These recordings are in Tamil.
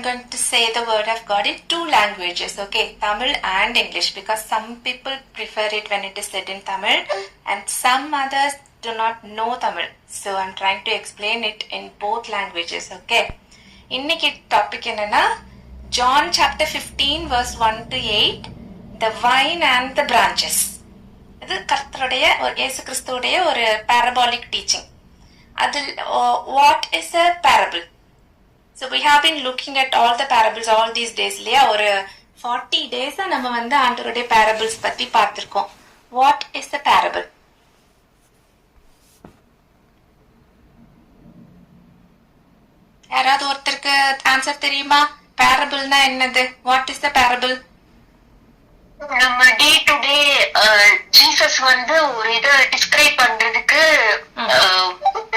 going to say the word of God in two languages, okay, Tamil and English, because some people prefer it when it is said in Tamil and some others do not know Tamil. So I'm trying to explain it in both languages, okay. இன்னைக்கு டாபிக் என்னன்னா John chapter 15 verse 1 to 8, the vine and the branches. இது கர்த்தருடைய இயேசு கிறிஸ்துவுடைய ஒரு parabolic teaching. அதில் what is a parable? So we have been looking at all the parables all these days இல்லையா, ஒரு 40 days நம்ம வந்து ஆண்டவருடைய parables பத்தி பார்த்திருக்கோம். What is a parable? யாராவது ஒருத்தருக்கு ஆன்சர் தெரியுமா? பேரபிள்னா என்னது? What is the parable? நம்ம டே டு டே ஜீசஸ் வந்து ஒரு இதை டிஸ்கிரைப் பண்றதுக்கு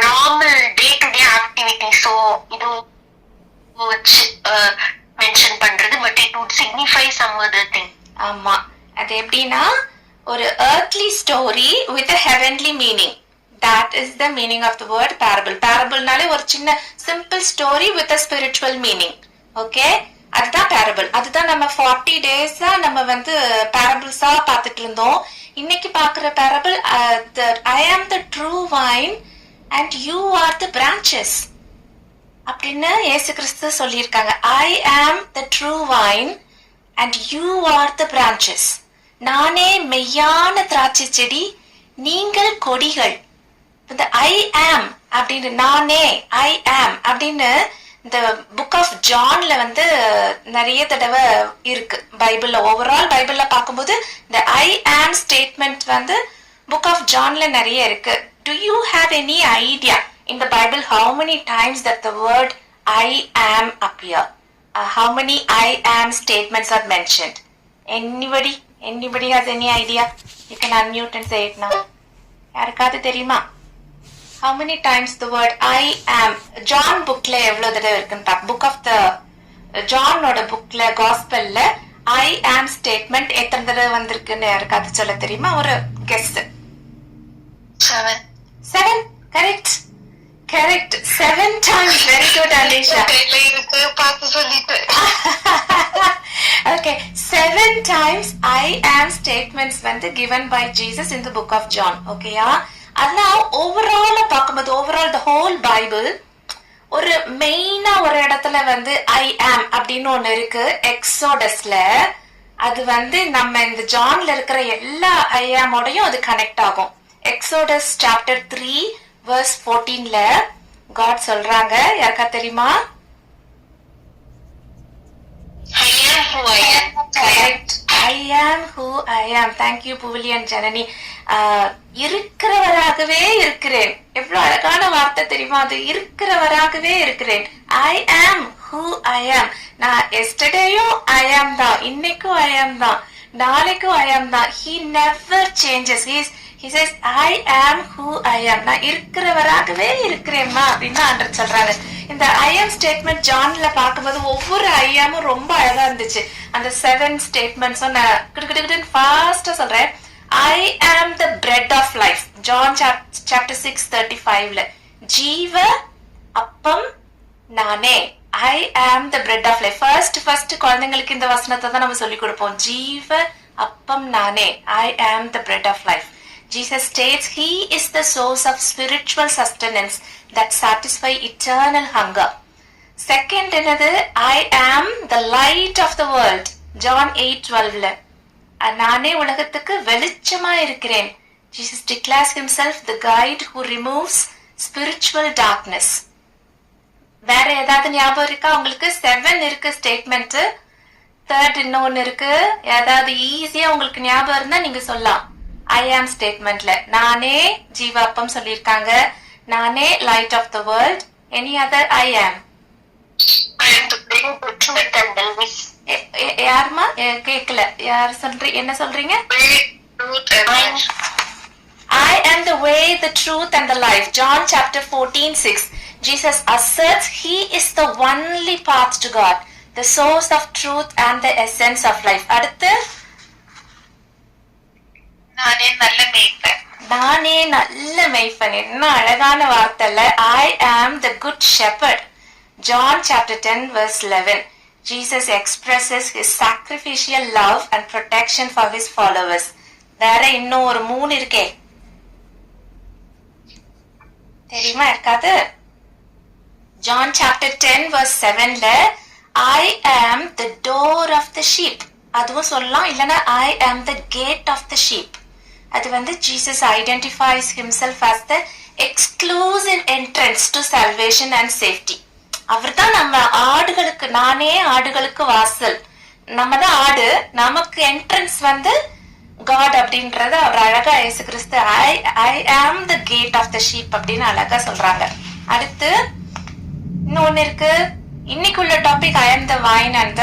நார்மல் டே டு டே ஆக்டிவிட்டிஸோ இது வச்சு மென்ஷன் பண்றது, but it would signify some other thing. ஆமா, அது எப்படின்னா ஒரு earthly story with a heavenly meaning. That is the meaning of the word parable. Parableனாலே ஒரு சின்ன simple story with a spiritual meaning. Okay, அதுதான் parable. அதுதான் நம்ம 40 days நம்ம வந்து parables பார்த்துட்டு இருந்தோம். இன்னைக்கு பார்க்குற parable, I am the true vine and you are the branches அப்படின்னு இயேசு கிறிஸ்து சொல்லியிருக்காங்க. I am the true vine and you are the branches. நானே மெய்யான திராட்சை செடி, நீங்கள் கொடிகள். இந்த ஐ ஆம் அப்படின்னு, நானே ஐ ஆம் அப்படின்னு இந்த புக் ஆஃப் ஜான்ல வந்து நிறைய தடவை இருக்கு பைபிள்ல. ஓவரால் பைபிள்ல பார்க்கும்போது இந்த ஐ ஆம் ஸ்டேட்மெண்ட் வந்து புக் ஆஃப் ஜான்ல நிறைய இருக்கு. To you have any idea in the Bible how many times that the word I am appear? How many I am statements are mentioned? Anybody has any idea? You can unmute and say it now. யாருக்காவது தெரியுமா? How many times the word I am? John bookல எவ்வளவு தடவை இருக்குன்னு புக் ஆஃப் த ஜானோட புக்ல காஸ்பல்ல I am statement எத்தனை தடவை வந்திருக்குன்னு யாருக்காவது சொல்ல தெரியுமா? ஒரு guess. 7. Correct. 7 times. Very good, Alisha. Okay, 7 times I am statements வந்து given by Jesus in the book of John. Okay, அதெல்லாம் ஓவரால பார்க்கும்போது ஓவரால் the whole Bible ஒரு மெயினா ஒரு இடத்துல வந்து I am அப்படின்னு ஒண்ணு இருக்கு எக்ஸோடஸ்ல. அது வந்து நம்ம இந்த ஜான்ல இருக்கிற எல்லா I am ஓடையும் அது கனெக்ட் ஆகும். எக்ஸோடஸ் சாப்டர் 3 verse 14ல God சொல்றாங்க, யாருக்கா தெரியுமா? I am who I am. Correct. I am who I am. Thank you Puvili and Janani. இருக்கிறவராகவே இருக்கிறேன். எவ்வளவு அழகான வார்த்தை தெரியுமா? அது இருக்கிறவராகவே இருக்கிறேன். I am who I am. நான் எஸ்டர்டேயும் I am தான், இன்னைக்கும் I am தான், நாளைக்கும் I am தான். He never changes. He says I am who I am. நான் இருக்கிறவராகவே இருக்கிறேன்மா அப்படின்னு ஆண்டவர் சொல்றாங்க. இந்த I am ஸ்டேட்மெண்ட் ஜான்ல பார்க்கும்போது ஒவ்வொரு I am ரொம்ப அழகா இருந்துச்சு. அந்த 7 ஸ்டேட்மெண்ட்ஸும் நான் கிட்ட ஃபாஸ்டா சொல்றேன். I am the bread of life. John chapter 6:35ல ஜீவ அப்பம் நானே. I am the bread of life. First குழந்தைங்களுக்கு இந்த வசனத்தை தான் நம்ம சொல்லி கொடுப்போம். ஜீவ அப்பம் நானே. I am the bread of life. Jesus states he is the source of spiritual sustenance that satisfy eternal hunger. Second என்னது? I am the light of the world. John 8:12ல நானே உலகத்துக்கு வெளிச்சமா இருக்கிறேன். Jesus declares himself the guide who removes spiritual darkness. வேற ஏதாவது ஞாபகம் இருக்கா உங்களுக்கு? 7 இருக்கு ஸ்டேட்மெண்ட். தேர்ட் இன்னொன்னு இருக்கு, ஏதாவது ஈஸியா உங்களுக்கு ஞாபகம் இருந்தா நீங்க சொல்லலாம். I am ஸ்டேட்மெண்ட்ல நானே ஜீவாப்பம் சொல்லியிருக்காங்க, நானே light of the world. Any other I am? யாருமா கேக்கல? யார் சொல்றீங்க? என்ன சொல்றீங்க? I am the way, the truth and the life. John chapter 14:6. Jesus asserts he is the only path to God, the source of truth and the essence of life. அடுத்து நானே நல்ல மேய்ப்பன். என்ன அழகான வார்த்தை. I am the good shepherd. John chapter 10 verse 11. Jesus expresses his sacrificial love and protection for his followers. வேற இன்னும் ஒரு 3 இருக்கே, தெரியுமா இருக்காது? John chapter 10 verse 7ல I am the door of the sheep அதுவும் சொல்லலாம், இல்லனா I am the gate of the sheep. அது வந்து Jesus identifies himself as the exclusive entrance to salvation and safety. அவர்தான் நம்ம ஆடுகளுக்கு, நானே ஆடுகளுக்கு வாசல், நம்ம தான் ஆடு, நமக்கு என்ட்ரன்ஸ் வந்து God அப்படின்றத அவர் அழகா இயேசு கிறிஸ்து I am the gate of the sheep அப்படின்னு அழகா சொல்றாங்க. அடுத்து இன்னொன்னு இருக்கு, இன்னைக்குள்ள topic I am the vine and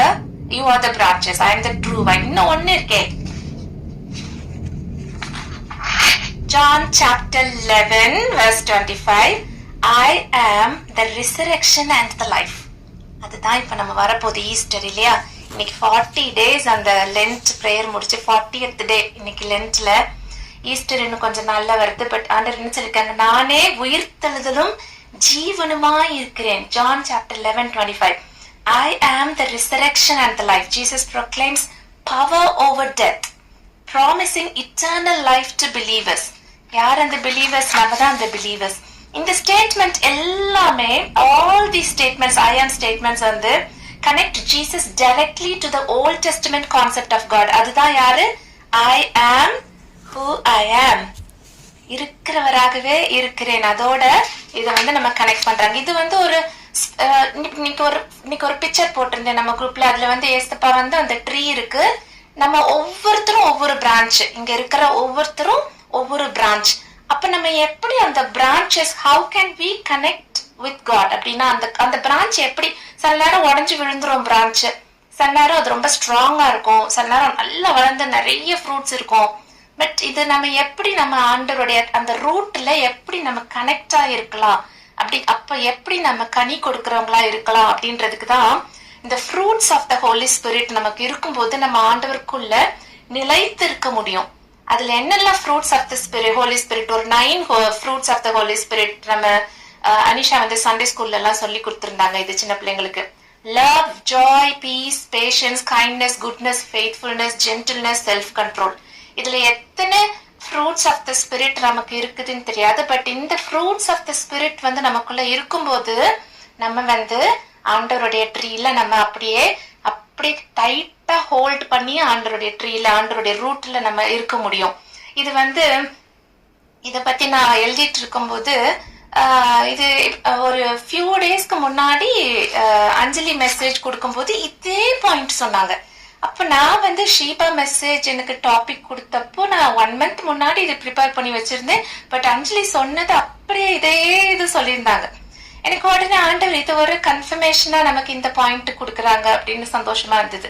you are the branches. I am the true vine. இன்னும் ஒன்னு இருக்கே, John chapter 11 verse 25 I am the resurrection and the life. அதுதான் இப்ப நம்ம வரப்போது ஈஸ்டர் இல்லையா? இன்னைக்கு 40 days அந்த லென்ட் பிரேயர் முடிச்சு 40th day இன்னைக்கு லென்ட்ல. ஈஸ்டர் இன்னும் கொஞ்சம் நாள்ல வருது. பட் ஆண்டவர் என்ன சொல்லிருக்காங்க, நானே உயிர்த்தெழுதலும் ஜீவனுமாய் இருக்கிறேன். John chapter 11:25 I am the resurrection and the life. Jesus proclaims power over death, promising eternal life to believers. யார் அந்த believers? நம்ம தான் அந்த believers. இந்த ஸ்டேட்மெண்ட் எல்லாமே, all these statements, I am statements வந்து connect Jesus directly to the Old Testament concept of God. அதுதான் யாரு? I am who I am. இருக்கிறவராகவே இருக்கிறேன். அதோட இத வந்து நம்ம கனெக்ட் பண்றாங்க. இது வந்து ஒரு இன்னைக்கு ஒரு பிக்சர் போட்டிருந்தேன் நம்ம குரூப்ல. அதுல வந்து ஏசப்பா வந்து அந்த ட்ரீ இருக்கு, நம்ம ஒவ்வொருத்தரும் ஒவ்வொரு பிரான்ச், இங்க இருக்கிற ஒவ்வொருத்தரும் ஒவ்வொரு பிரான்ச். அப்ப நம்ம எப்படி அந்த branches, how can we connect with God அப்படின்னா, அந்த பிரான்ச் எப்படி, சில நேரம் உடஞ்சு விழுந்துரும் பிரான்ச், சில நேரம் அது ரொம்ப ஸ்ட்ராங்கா இருக்கும், சில நேரம் நல்லா வளர்ந்து நிறைய ஃப்ரூட்ஸ் இருக்கும். பட் இது நம்ம எப்படி நம்ம ஆண்டவருடைய அந்த ரூட்ல எப்படி நம்ம கனெக்ட் ஆகிருக்கலாம், அப்ப எப்படி நம்ம கனி கொடுக்கறவங்களா இருக்கலாம் அப்படின்றதுக்கு தான் இந்த fruits of the Holy Spirit நமக்கு இருக்கும்போது நம்ம ஆண்டவருக்குள்ள நிலைத்து இருக்க முடியும். அதுல என்னெல்லாம் fruits of the Spirit, Holy Spirit, ஒரு 9 fruits of the Holy Spirit நம்ம அனிஷா வந்து சண்டே ஸ்கூல்ல எல்லாம் சொல்லி கொடுத்திருந்தாங்க. இது சின்ன பிள்ளைங்களுக்கு. Love, joy, peace, patience, kindness, goodness, faithfulness, gentleness, self control. இதுல எத்தனை ஃப்ரூட்ஸ் ஆஃப் த ஸ்பிரிட் நமக்கு இருக்குதுன்னு தெரியாது. பட் இந்த ஃப்ரூட்ஸ் ஆஃப் த ஸ்பிரிட் வந்து நமக்குள்ள இருக்கும்போது நம்ம வந்து ஆண்டவருடைய ட்ரீல நம்ம அப்படியே டைட்டா ஹோல்ட் பண்ணி ஆண்டவருடைய ட்ரீல, ஆண்டவருடைய ரூட்ல நம்ம இருக்க முடியும். இது வந்து இத பத்தி நான் எழுதிட்டு இருக்கும்போது இது ஒரு ஃபியூ டேஸ்க்கு முன்னாடி அஞ்சலி மெசேஜ் கொடுக்கும்போது இதே பாயிண்ட் சொன்னாங்க. அப்ப நான் வந்து ஷீபா மெசேஜ் எனக்கு டாபிக் கொடுத்தப்போ நான் 1 month முன்னாடி இது ப்ரிப்பேர் பண்ணி வச்சிருந்தேன். பட் அஞ்சலி சொன்னது அப்படியே இதே இது சொல்லியிருந்தாங்க. எனக்கு உடனே ஆண்டவர் இது ஒரு கன்ஃபர்மேஷனா நமக்கு இந்த பாயிண்ட் கொடுக்குறாங்க அப்படின்னு சந்தோஷமா இருந்தது.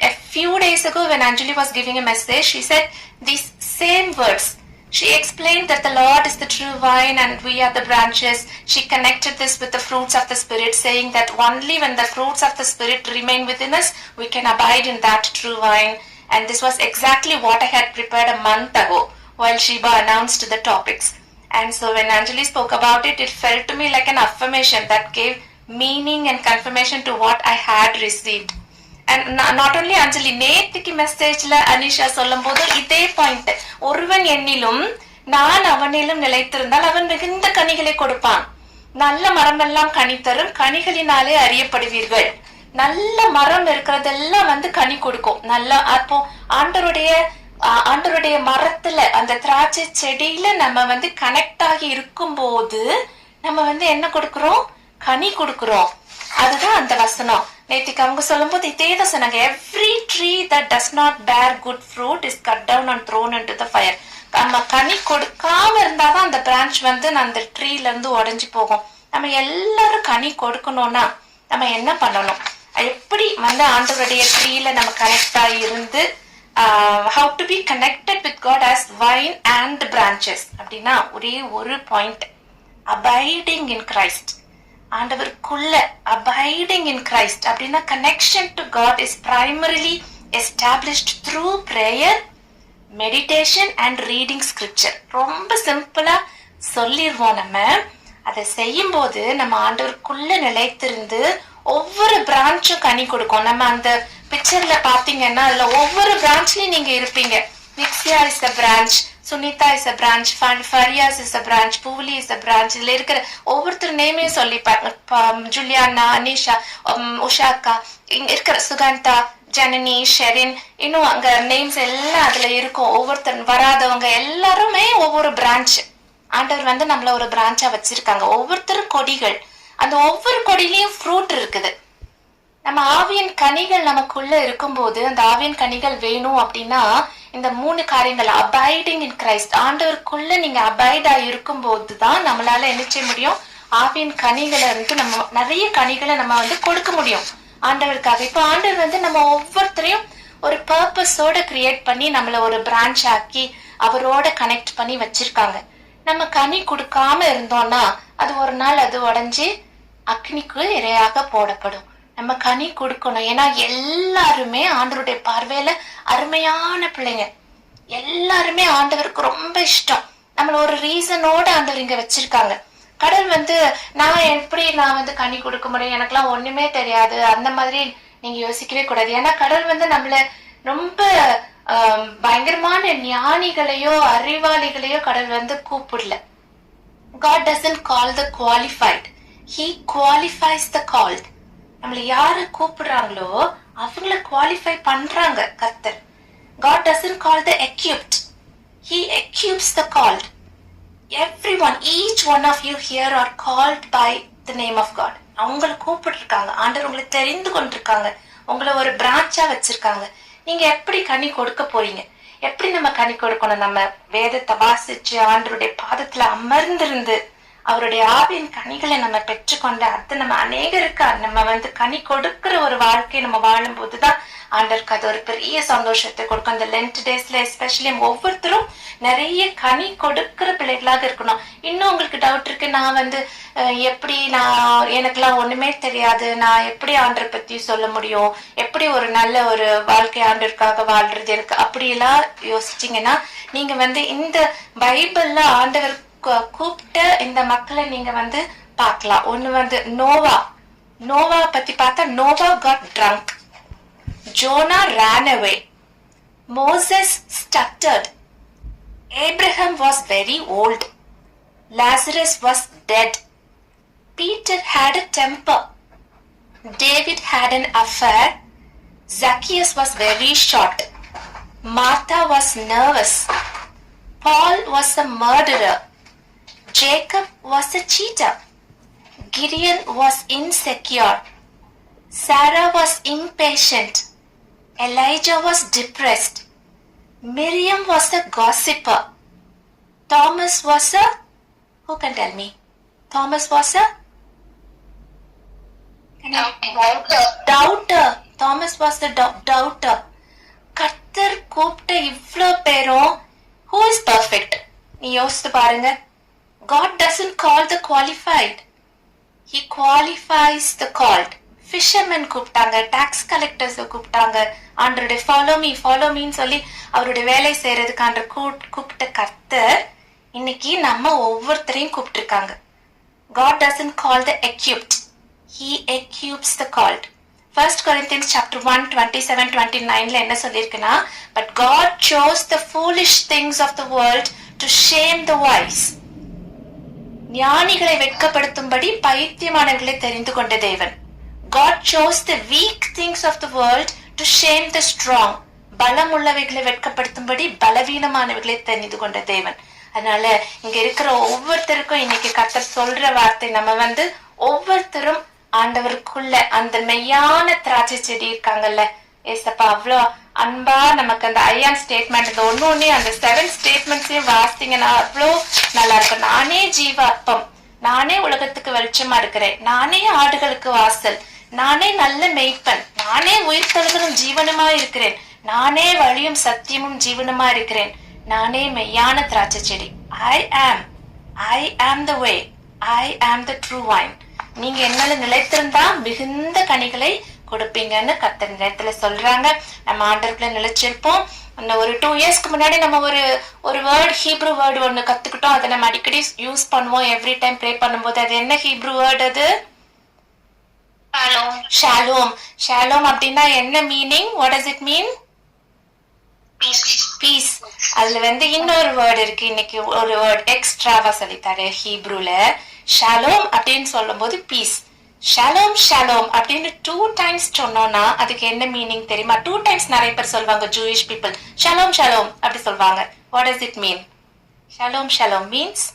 A few days ago when Anjali was giving a message, she said these same words. She explained that the Lord is the true vine and we are the branches. She connected this with the fruits of the Spirit, saying that only when the fruits of the Spirit remain within us, we can abide in that true vine. And this was exactly what I had prepared a month ago while Sheba announced the topics. And so when Anjali spoke about it, it felt to me like an affirmation that gave meaning and confirmation to what I had received. And not only Anjali, நேத்திக்கு மெசேஜ்ல அனிஷா சொல்லும் போது இதே பாயிண்ட், ஒருவன் என்னிலும் நான் அவனிலும் நிலைத்திருந்தால் அவன் மிகுந்த கனிகளை கொடுப்பான், நல்ல மரம் எல்லாம் கனி தரும், கனிகளினாலே அறியப்படுவீர்கள். நல்ல மரம் இருக்கிறதெல்லாம் வந்து கனி கொடுக்கும். நல்ல அப்போ ஆண்டவருடைய மரத்துல, அந்த திராட்சை செடியில நம்ம வந்து கனெக்ட் ஆகி இருக்கும் போது நம்ம வந்து என்ன கொடுக்கிறோம்? கனி கொடுக்கிறோம். அதுதான் அந்த வசனம். நேத்திக்கு அவங்க சொல்லும் போது இதே தான் சொன்னாங்க. Every tree that does not bear good fruit is cut down and thrown into the fire. நம்ம கனி கொடுக்காம இருந்தாதான் அந்த பிரான்ச் வந்து அந்த ட்ரீல இருந்து உடைஞ்சு போகும். நம்ம எல்லாரும் கனி கொடுக்கணும்னா நம்ம என்ன பண்ணணும்? எப்படி வந்து ஆண்டவருடைய ட்ரீல நம்ம கனெக்ட் ஆகி இருந்து how to be connected with God as vine and branches அப்படின்னா ஒரே ஒரு point, abiding in Christ. ஆண்டவருக்குள்ள abiding in Christ அப்படின்னா connection to God is primarily established through prayer, meditation and reading scripture. ரொம்ப சிம்பிளா சொல்லிடுவோம். நம்ம அதை செய்யும் போது நம்ம ஆண்டவருக்குள்ள நிலைத்திருந்து ஒவ்வொரு பிரான்ச்சும் கனி கொடுக்கும். நம்ம அந்த பிக்சர்ல பாத்தீங்கன்னா அதுல ஒவ்வொரு பிரான்ச்லயும் நீங்க இருப்பீங்க. நிக்ஸியா is a branch, Sunita is a branch, ஃபரியாஸ் இஸ் அ பிரான்ச், பூலி இஸ் அ பிரான்ச். இதுல இருக்கிற ஒவ்வொருத்தர் நேமையும் சொல்லிப்பாங்க. ஜூலியானா, அனிஷா, உஷாக்கா, இங்க இருக்கிற சுகந்தா, ஜனனி, ஷெரின், இன்னும் அங்க நேம்ஸ் எல்லாம் அதுல இருக்கும். ஒவ்வொருத்தர் வராதவங்க எல்லாருமே ஒவ்வொரு பிரான்ச். ஆண்டவர் வந்து நம்மள ஒரு பிரான்ச்சா வச்சிருக்காங்க. ஒவ்வொருத்தரும் கொடிகள். அந்த ஒவ்வொரு கொடியிலயும் ஃப்ரூட் இருக்குது. நம்ம ஆவியின் கனிகள் நமக்குள்ள இருக்கும்போது அந்த ஆவியின் கனிகள் வேணும் அப்படின்னா இந்த 3 காரியங்கள், அபைடிங் இன் கிரைஸ்ட், ஆண்டவருக்குள்ள நீங்க அபைடா இருக்கும் போதுதான் நம்மளால என்ன செய்ய முடியும், ஆவியின் கனிகளை வந்து நம்ம நிறைய கனிகளை நம்ம வந்து கொடுக்க முடியும் ஆண்டவருக்காக. இப்ப ஆண்டவர் வந்து நம்ம ஒவ்வொருத்தரையும் ஒரு பர்பஸோட கிரியேட் பண்ணி நம்மள ஒரு பிரான்ச் ஆக்கி அவரோட கனெக்ட் பண்ணி வச்சிருக்காங்க. நம்ம கனி கொடுக்காம இருந்தோம்னா அது ஒரு நாள் அது உடைஞ்சு அக்னிக்கு இரையாக போடப்படும். நம்ம கனி கொடுக்கணும். ஏன்னா எல்லாருமே ஆண்டவருடைய பார்வையில அருமையான பிள்ளைங்க. எல்லாருமே ஆண்டவருக்கு ரொம்ப இஷ்டம். நம்மள ஒரு ரீசனோட ஆண்டவர் இங்க வச்சிருக்காங்க. கடவுள் வந்து நான் வந்து கனி கொடுக்க முடியும், எனக்கெல்லாம் ஒண்ணுமே தெரியாது, அந்த மாதிரி நீங்க யோசிக்கவே கூடாது. ஏன்னா கடவுள் வந்து நம்மள ரொம்ப பயங்கரமான ஞானிகளையோ அறிவாளிகளையோ கடவுள் வந்து கூப்பிடல. God doesn't call the qualified, he qualifies the called. நம்மள யாரு கூப்பிடுறாங்களோ அவங்கள குவாலிஃபை பண்றாங்க கர்த்தர். God doesn't call the equipped, he equips the called. Everyone, each one of you here are called by the name of God. அவங்கள கூப்பிட்டுருக்காங்க. ஆண்டவர் உங்களை தெரிந்து கொண்டிருக்காங்க. உங்களை ஒரு பிரான்ச்சா வச்சிருக்காங்க. நீங்க எப்படி கனி கொடுக்க போறீங்க? எப்படி நம்ம கனி கொடுக்கணும்? நம்ம வேதத்தை வாசிச்சு ஆண்டவருடைய பாதத்துல அமர்ந்திருந்து அவருடைய ஆவியின் கனிகளை நம்ம பெற்றுக்கொண்டு அது நம்ம அநேகருக்கு நம்ம வந்து கனி கொடுக்கிற ஒரு வாழ்க்கையை நம்ம வாழும் போதுதான் ஆண்டவருக்கு அது ஒரு பெரிய சந்தோஷத்தை கொடுக்கும். அந்த லென்ட் டேஸ்ல எஸ்பெஷலி ஒவ்வொருத்தரும் நிறைய கனி கொடுக்கிற பிள்ளைகளாக இருக்கணும். இன்னும் உங்களுக்கு டவுட் இருக்கு, நான் வந்து எப்படி, எனக்கெல்லாம் ஒண்ணுமே தெரியாது, நான் எப்படி ஆண்டரை பத்தி சொல்ல முடியும், எப்படி ஒரு நல்ல ஒரு வாழ்க்கை ஆண்டருக்காக வாழ்றது எனக்கு, அப்படியெல்லாம் யோசிச்சீங்கன்னா நீங்க வந்து இந்த பைபிள்ல ஆண்டவர் கூப்பிட்ட இந்த மக்களை நீங்க வந்து பார்க்கலாம். ஒண்ணு வந்து நோவா பத்தி பார்த்தா, Noah got drunk, Jonah ran away, Moses stuttered, Abraham was very old, Lazarus was dead, Peter had a temper, David had an affair, Zacchaeus was very short, Martha was nervous, Paul was a murderer, Jacob was a cheater, Gideon was insecure, Sarah was impatient, Elijah was depressed, Miriam was a gossiper, Thomas was a, who can tell me? Thomas was a doubter. Thomas was the doubter. கர்த்தர் கூப்பிட்ட இவ்ளோ பேரும் who is perfect? நீ யோசித்து பாருங்க. God doesn't call the qualified, he qualifies the called. Fishermen கூப்பிட்டாங்க, டாக்ஸ் கலெக்டர்ஸ் கூப்பிட்டாங்க, ஆண்டருடைய ஃபாலோ மீன்னு சொல்லி அவருடைய வேலை செய்யறதுக்கு ஆண்டர் கூப்பிட்ட கர்த்தர் இன்னைக்கு நம்ம ஒவ்வொருத்தரையும் கூப்பிட்டுருக்காங்க. God doesn't call the equipped, he equips the called. 1 Corinthians chapter 1 27-29 என்ன சொல்லிருக்குன்னா, but God chose the foolish things of the world to shame the wise. ஞானிகளை வெட்கப்படுத்தும்படி பைத்தியமானவர்களை தெரிந்து கொண்ட தேவன். God chose the weak things of the world to shame the strong. பலம் உள்ளவைகளை வெட்கப்படுத்தும்படி பலவீனமானவர்களை தெரிந்து கொண்ட தேவன். அதனால இங்க இருக்கிற ஒவ்வொருத்தருக்கும் இன்னைக்கு கர்த்தர் சொல்ற வார்த்தை, நம்ம வந்து ஒவ்வொருத்தரும் ஆண்டவருக்குள்ள அந்த மெய்யான திராட்சை செடி இருக்காங்கல்ல, ஏசப்பா அவ்வளோ அன்பா நமக்கு அந்த ஐயான் ஸ்டேட்மெண்ட், இந்த ஒன்னொன்னே அந்த 7 ஸ்டேட்மெண்ட்ஸையும் வாசித்தீங்கன்னா அவ்வளோ நல்லா இருக்கும். நானே ஜீவ அப்பம், நானே உலகத்துக்கு வெளிச்சமா இருக்கிறேன், நானே ஆடுகளுக்கு வாசல், நானே நல்ல மெய்ப்பன், நானே உயிர் தழுவதும் ஜீவனுமா இருக்கிறேன், நானே வழியும் சத்தியமும் ஜீவனுமா இருக்கிறேன், நானே மெய்யான திராட்சை செடி. I am the way, I am the true wine. நீங்க என்னால நிலைத்திருந்தா மிகுந்த கனிகளை கொடுப்பீங்கன்னு கர்த்தர் நேரத்துல சொல்றாங்க. நம்ம ஆண்டவருக்குள்ள நிலைச்சிருப்போம். ஒரு 2 இயர்ஸ்க்கு முன்னாடி நம்ம ஒரு வேர்ட், ஹீப்ரு வேர்டு ஒண்ணு கத்துக்கிட்டோம். அதை நம்ம அடிக்கடி யூஸ் பண்ணுவோம் எவ்ரி டைம் ப்ரே பண்ணும்போது. அது என்ன ஹீப்ரு வேர்டு? அது ஷாலோம். ஷாலோம் அப்படின்னா என்ன meaning? What does it mean? Peace. அதுல வந்து இன்னொரு வேர்ட் இருக்கு. இன்னைக்கு ஒரு வேர்ட் எக்ஸ்ட்ராவா சொல்லித்தாரு ஹீப்ரூல. ஷாலோம் அப்படின்னு சொல்லும் போது பீஸ். ஷாலோம் ஷாலோம் அப்படின்னு 2 டைம்ஸ் சொன்னோம்னா அதுக்கு என்ன மீனிங் தெரியுமா? 2 டைம்ஸ் நிறைய பேர் சொல்லுவாங்க. ஜூயிஷ் பீப்புள் ஷாலோம் ஷாலோம் அப்படி சொல்வாங்க. What does it mean? Shalom shalom means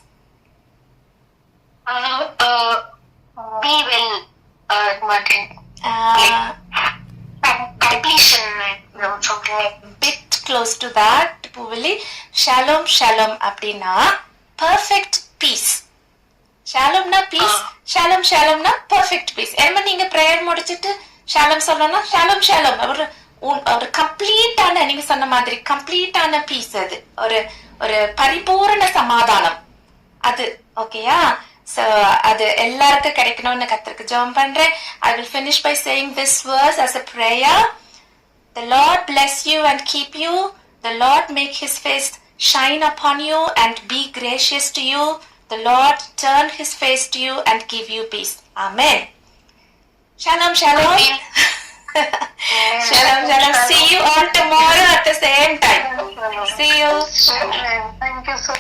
be well, completion, something like bit close to that. பூவிலி ஷாலோம் ஷாலோம் அப்படின்னா perfect peace. ஷாலோம்னா பீஸ், ஷாலோம் ஷாலோம்னா பெர்ஃபெக்ட் பீஸ். ஏன்னா நீங்க பிரேயர் முடிச்சிட்டு ஷாலோம் சொல்லணும்னா ஷாலோம் ஷாலோம் ஒரு கம்ப்ளீட்டான, நீங்க சொன்ன மாதிரி கம்ப்ளீட்டான பீஸ். அது ஒரு ஒரு பரிபூரண சமாதானம் அது. ஓகேயா? சோ அது எல்லாருக்கும் கிடைக்கணும்னு கர்த்தருக்கு ஜெபம் பண்றேன். I will finish by saying this verse as a prayer. The Lord bless you and keep you. The Lord make his face shine upon you and be gracious to you. The Lord turn his face to you and give you peace. Amen. Shalom, shalom. Shalom, shalom. See you all tomorrow at the same time. See you. Thank you so